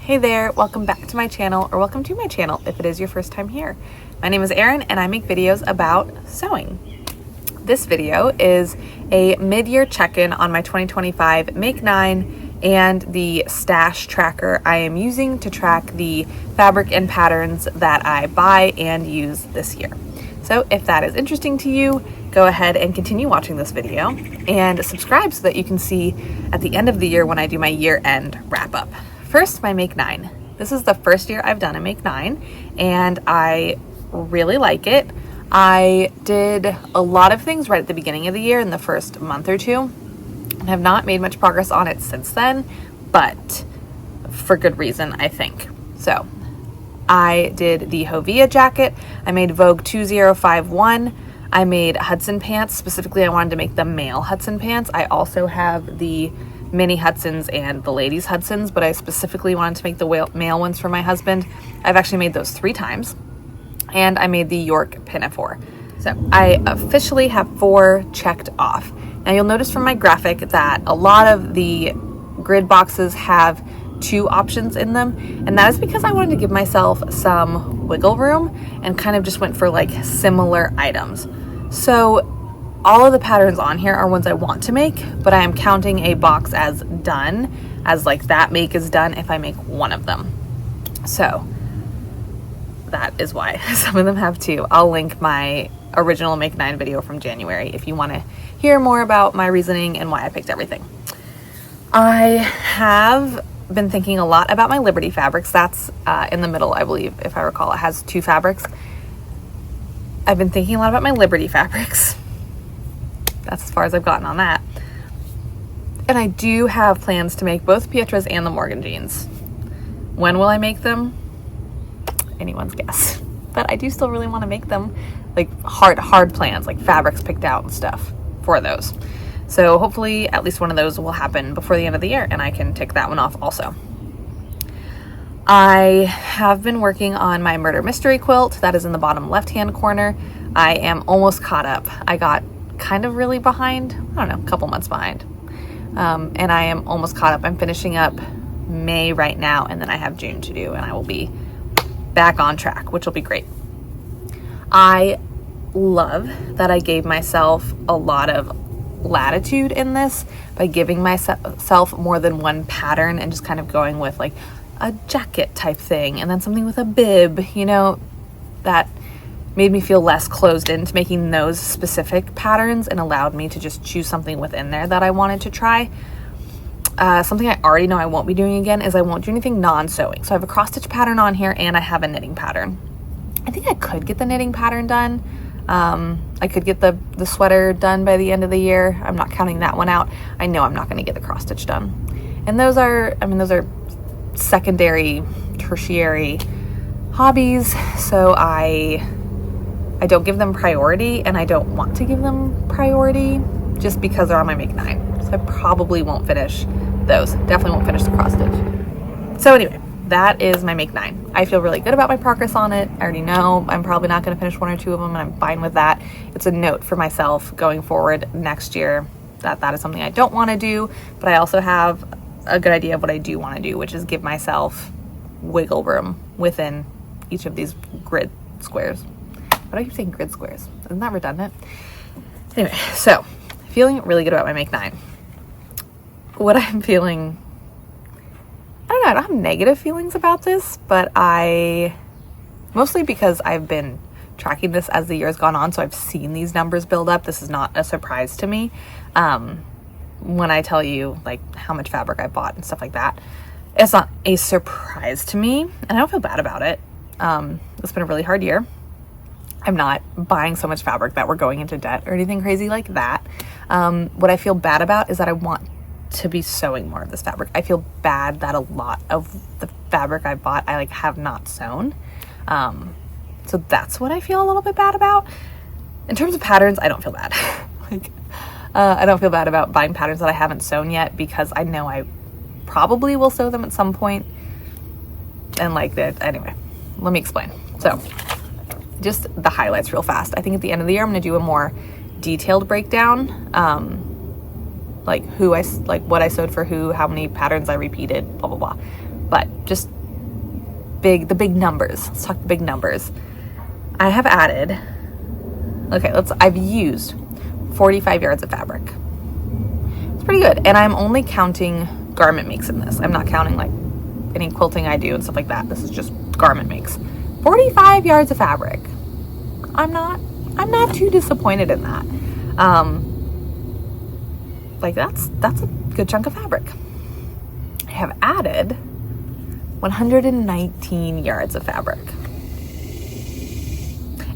Hey there, welcome back to my channel, or welcome to my channel if it is your first time here. My name is Erin and I make videos about sewing. This video is a mid-year check-in on my 2025 Make 9 and the stash tracker I am using to track the fabric and patterns that I buy and use this year. So if that is interesting to you, go ahead and continue watching this video and subscribe so that you can see at the end of the year when I do my year-end wrap-up. First, my Make 9. This is the first year I've done a Make 9 and I really like it. I did a lot of things right at the beginning of the year in the first month or two and have not made much progress on it since then, but for good reason, I think. So I did the Hovia jacket. I made Vogue 2051. I made Hudson pants. Specifically, I wanted to make the male Hudson pants. I also have the mini Hudsons and the ladies Hudsons, but I specifically wanted to make the male ones for my husband. I've actually made those 3 times. And I made the York pinafore. So I officially have 4 checked off. Now you'll notice from my graphic that a lot of the grid boxes have 2 options in them, and that is because I wanted to give myself some wiggle room and kind of just went for like similar items. So all of the patterns on here are ones I want to make, but I am counting a box as done, as like that make is done if I make one of them. So that is why some of them have 2. I'll link my original Make 9 video from January if you want to hear more about my reasoning and why I picked everything. I have been thinking a lot about my Liberty fabrics. That's in the middle, I believe, if I recall. It has 2 fabrics. I've been thinking a lot about my Liberty fabrics. That's as far as I've gotten on that. And I do have plans to make both Pietras and the Morgan jeans. When will I make them? Anyone's guess. But I do still really want to make them, like hard plans, like fabrics picked out and stuff for those. So hopefully at least one of those will happen before the end of the year and I can tick that one off also. I have been working on my murder mystery quilt that is in the bottom left hand corner. I am almost caught up. I got kind of really behind, I don't know, a couple months behind. And I am almost caught up. I'm finishing up May right now and then I have June to do and I will be back on track, which will be great. I love that I gave myself a lot of latitude in this by giving myself more than one pattern and just kind of going with like a jacket type thing and then something with a bib, you know, that made me feel less closed into making those specific patterns and allowed me to just choose something within there that I wanted to try. Something I already know I won't be doing again is I won't do anything non-sewing. So I have a cross stitch pattern on here and I have a knitting pattern. I think I could get the knitting pattern done. I could get the sweater done by the end of the year. I'm not counting that one out. I know I'm not going to get the cross stitch done. And those are secondary, tertiary hobbies. So I don't give them priority and I don't want to give them priority just because they're on my Make 9. So I probably won't finish those. Definitely won't finish the cross stitch. So anyway, that is my Make 9. I feel really good about my progress on it. I already know I'm probably not going to finish 1 or 2 of them and I'm fine with that. It's a note for myself going forward next year that is something I don't want to do, but I also have a good idea of what I do want to do, which is give myself wiggle room within each of these grid squares. Why do I keep saying grid squares? Isn't that redundant? Anyway, so feeling really good about my Make 9. What I'm feeling, I don't know, I don't have negative feelings about this, but mostly because I've been tracking this as the year has gone on, so I've seen these numbers build up. This is not a surprise to me. When I tell you like how much fabric I bought and stuff like that, it's not a surprise to me, and I don't feel bad about it. It's been a really hard year. I'm not buying so much fabric that we're going into debt or anything crazy like that. What I feel bad about is that I want to be sewing more of this fabric. I feel bad that a lot of the fabric I bought I like have not sewn. So that's what I feel a little bit bad about. In terms of patterns, I don't feel bad. I don't feel bad about buying patterns that I haven't sewn yet because I know I probably will sew them at some point. And like that, anyway, let me explain. So just the highlights real fast. I think at the end of the year, I'm going to do a more detailed breakdown. Like what I sewed for who, how many patterns I repeated, blah, blah, blah. But just the big numbers. Let's talk the big numbers. I have added, I've used 45 yards of fabric. It's pretty good. And I'm only counting garment makes in this. I'm not counting like any quilting I do and stuff like that. This is just garment makes. 45 yards of fabric. I'm not too disappointed in that. That's a good chunk of fabric. I have added 119 yards of fabric.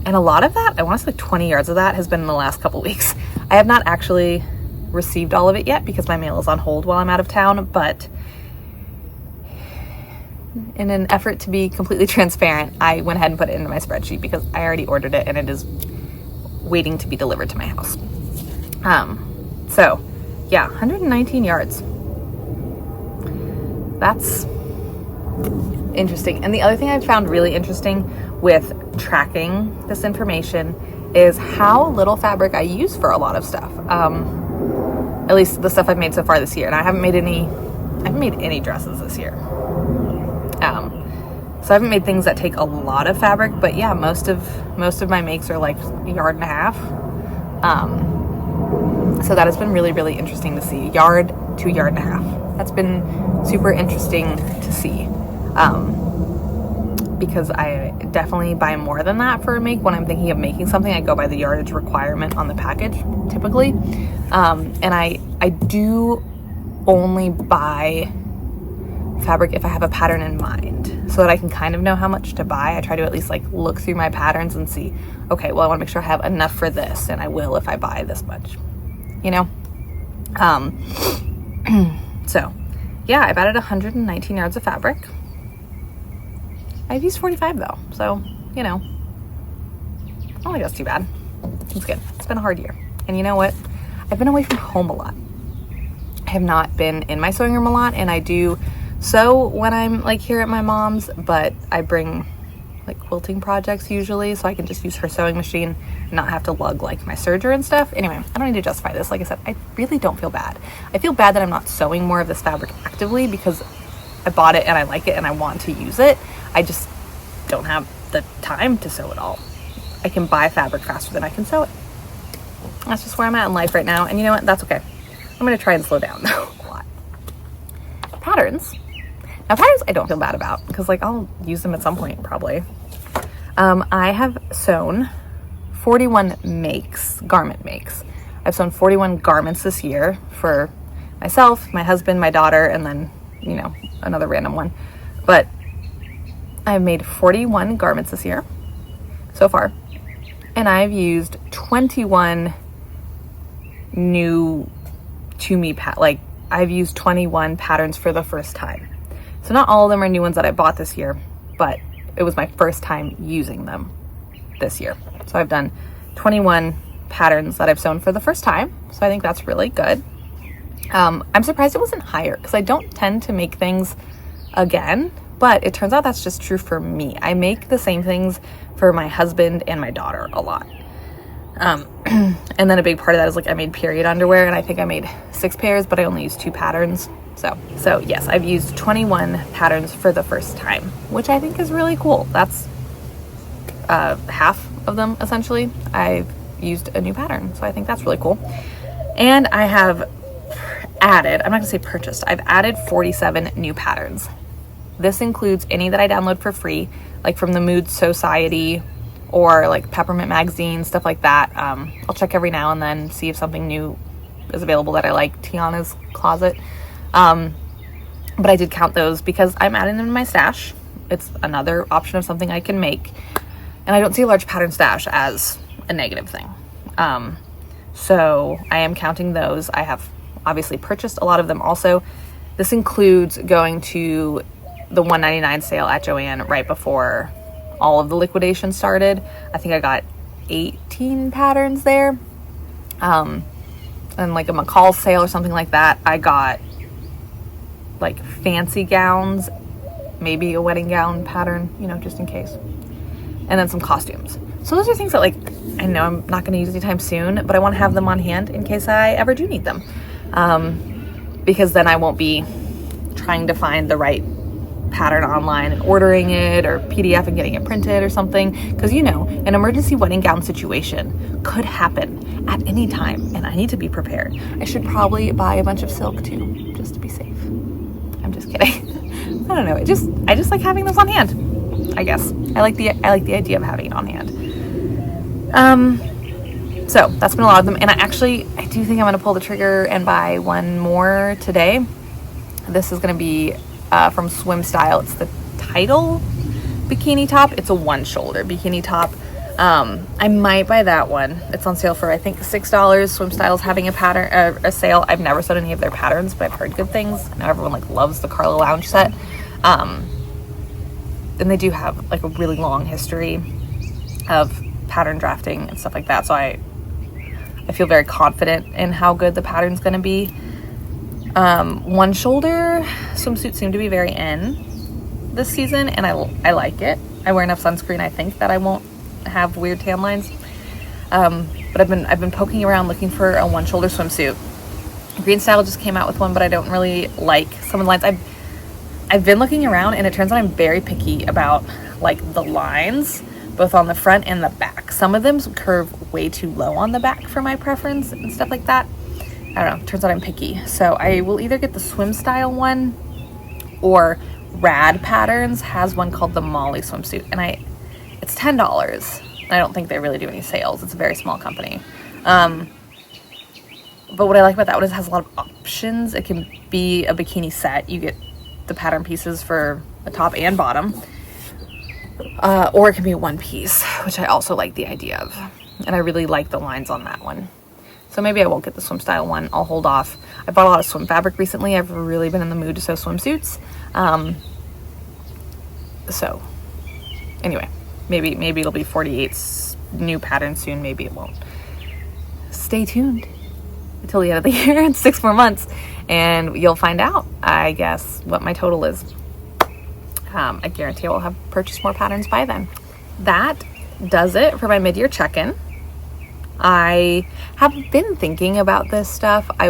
And a lot of that, I want to say 20 yards of that has been in the last couple weeks. I have not actually received all of it yet because my mail is on hold while I'm out of town, but in an effort to be completely transparent, I went ahead and put it into my spreadsheet because I already ordered it and it is waiting to be delivered to my house. So yeah, 119 yards. That's interesting. And the other thing I found really interesting with tracking this information is how little fabric I use for a lot of stuff. At least the stuff I've made so far this year. And I haven't made any dresses this year. So I haven't made things that take a lot of fabric, but yeah, most of my makes are like a yard and a half. So that has been really, really interesting to see. Yard to yard and a half. That's been super interesting to see. Because I definitely buy more than that for a make. When I'm thinking of making something, I go by the yardage requirement on the package, typically. And I do only buy fabric if I have a pattern in mind, so that I can kind of know how much to buy. I try to at least like look through my patterns and see, okay, well, I want to make sure I have enough for this, and I will if I buy this much, you know? So yeah, I've added 119 yards of fabric. I've used 45 though, so, you know, I don't think that's too bad. It's good. It's been a hard year. And you know what? I've been away from home a lot. I have not been in my sewing room a lot, and I do sew when I'm like here at my mom's, but I bring like quilting projects usually, so I can just use her sewing machine and not have to lug like my serger and stuff. Anyway, I don't need to justify this. Like I said, I really don't feel bad. I feel bad that I'm not sewing more of this fabric actively because I bought it and I like it and I want to use it. I just don't have the time to sew it all. I can buy fabric faster than I can sew it. That's just where I'm at in life right now. And you know what? That's okay. I'm going to try and slow down though a lot. Patterns. Now patterns I don't feel bad about because like I'll use them at some point probably. I have sewn 41 makes, garment makes. I've sewn 41 garments this year for myself, my husband, my daughter, and then, you know, another random one. But I've made 41 garments this year so far, and I've used 21 new to me I've used 21 patterns for the first time. So not all of them are new ones that I bought this year, but it was my first time using them this year. So I've done 21 patterns that I've sewn for the first time. So I think that's really good. I'm surprised it wasn't higher because I don't tend to make things again, but it turns out that's just true for me. I make the same things for my husband and my daughter a lot. And then a big part of that is like I made period underwear, and I think I made 6 pairs, but I only used 2 patterns. So yes, I've used 21 patterns for the first time, which I think is really cool. That's half of them essentially. I've used a new pattern, so I think that's really cool. And I have added, I'm not gonna say purchased, I've added 47 new patterns. This includes any that I download for free, like from the Mood Society or like Peppermint Magazine, stuff like that. I'll check every now and then, see if something new is available that I like. Tiana's Closet. But I did count those because I'm adding them to my stash. It's another option of something I can make. And I don't see a large pattern stash as a negative thing. So I am counting those. I have obviously purchased a lot of them also. This includes going to the $1.99 sale at Joann right before all of the liquidation started. I think I got 18 patterns there. And like a McCall sale or something like that, I got like fancy gowns, maybe a wedding gown pattern, you know, just in case. And then some costumes. So those are things that like, I know I'm not going to use anytime soon, but I want to have them on hand in case I ever do need them. Because then I won't be trying to find the right pattern online and ordering it, or PDF and getting it printed or something, because an emergency wedding gown situation could happen at any time and I need to be prepared. I should probably buy a bunch of silk too, just to be safe. I'm just kidding. I don't know. I just like having this on hand, I guess. I like the idea of having it on hand. So that's been a lot of them, and I do think I'm going to pull the trigger and buy one more today. This is going to be from Swim Style. It's the Tidal bikini top. It's a one shoulder bikini top. I might buy that one. It's on sale for I think $6. Swim Style's having a sale. I've never sewed any of their patterns, but I've heard good things. I know everyone loves the Carla Lounge set. And they do have a really long history of pattern drafting and stuff like that. So I feel very confident in how good the pattern's going to be. One shoulder swimsuits seem to be very in this season, and I like it. I wear enough sunscreen, I think, that I won't have weird tan lines. But I've been poking around looking for a one shoulder swimsuit. Green Style just came out with one, but I don't really like some of the lines. I've been looking around, and it turns out I'm very picky about the lines, both on the front and the back. Some of them curve way too low on the back for my preference and stuff like that. I don't know, turns out I'm picky. So I will either get the Swim Style one, or Rad Patterns has one called the Molly swimsuit, and it's $10. I don't think they really do any sales. It's a very small company. But what I like about that one is it has a lot of options. It can be a bikini set. You get the pattern pieces for the top and bottom. Or it can be a one piece, which I also like the idea of. And I really like the lines on that one. So maybe I won't get the Swim Style one. I'll hold off. I bought a lot of swim fabric recently. I've really been in the mood to sew swimsuits. So anyway, maybe it'll be 48's new pattern soon. Maybe it won't. Stay tuned until the end of the year. It's 6 more months, and you'll find out, I guess, what my total is. I guarantee I will have purchased more patterns by then. That does it for my mid-year check-in. I have been thinking about this stuff. I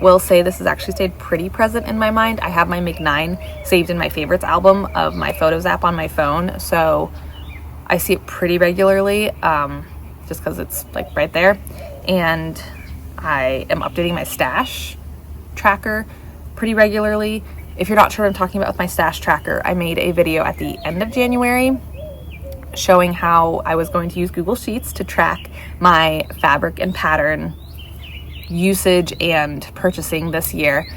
will say this has actually stayed pretty present in my mind. I have my Make 9 saved in my favorites album of my Photos app on my phone, so I see it pretty regularly, just because it's right there. And I am updating my stash tracker pretty regularly. If you're not sure what I'm talking about with my stash tracker, I made a video at the end of January showing how I was going to use Google Sheets to track my fabric and pattern usage and purchasing this year.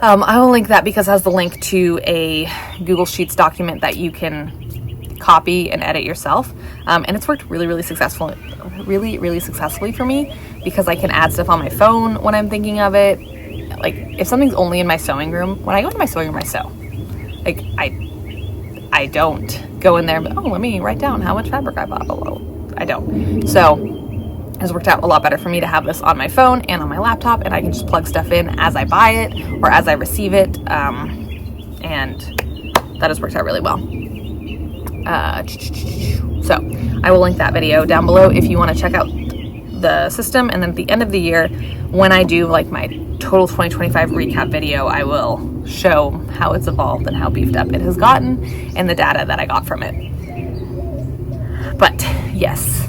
I will link that because it has the link to a Google Sheets document that you can copy and edit yourself. And it's worked really successfully for me because I can add stuff on my phone when I'm thinking of it. If something's only in my sewing room, when I go into my sewing room, I sew. I don't go in there and let me write down how much fabric I bought. I don't. So it's worked out a lot better for me to have this on my phone and on my laptop, and I can just plug stuff in as I buy it or as I receive it. And that has worked out really well. So I will link that video down below if you want to check out the system. And then at the end of the year, when I do my total 2025 recap video, I will show how it's evolved and how beefed up it has gotten and the data that I got from it. But yes,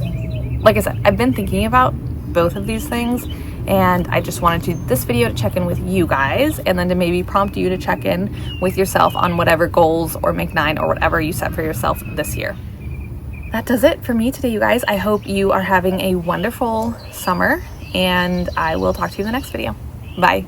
like I said, I've been thinking about both of these things, and I just wanted to do this video to check in with you guys, and then to maybe prompt you to check in with yourself on whatever goals or Make 9 or whatever you set for yourself this year. That does it for me today, you guys. I hope you are having a wonderful summer, and I will talk to you in the next video. Bye.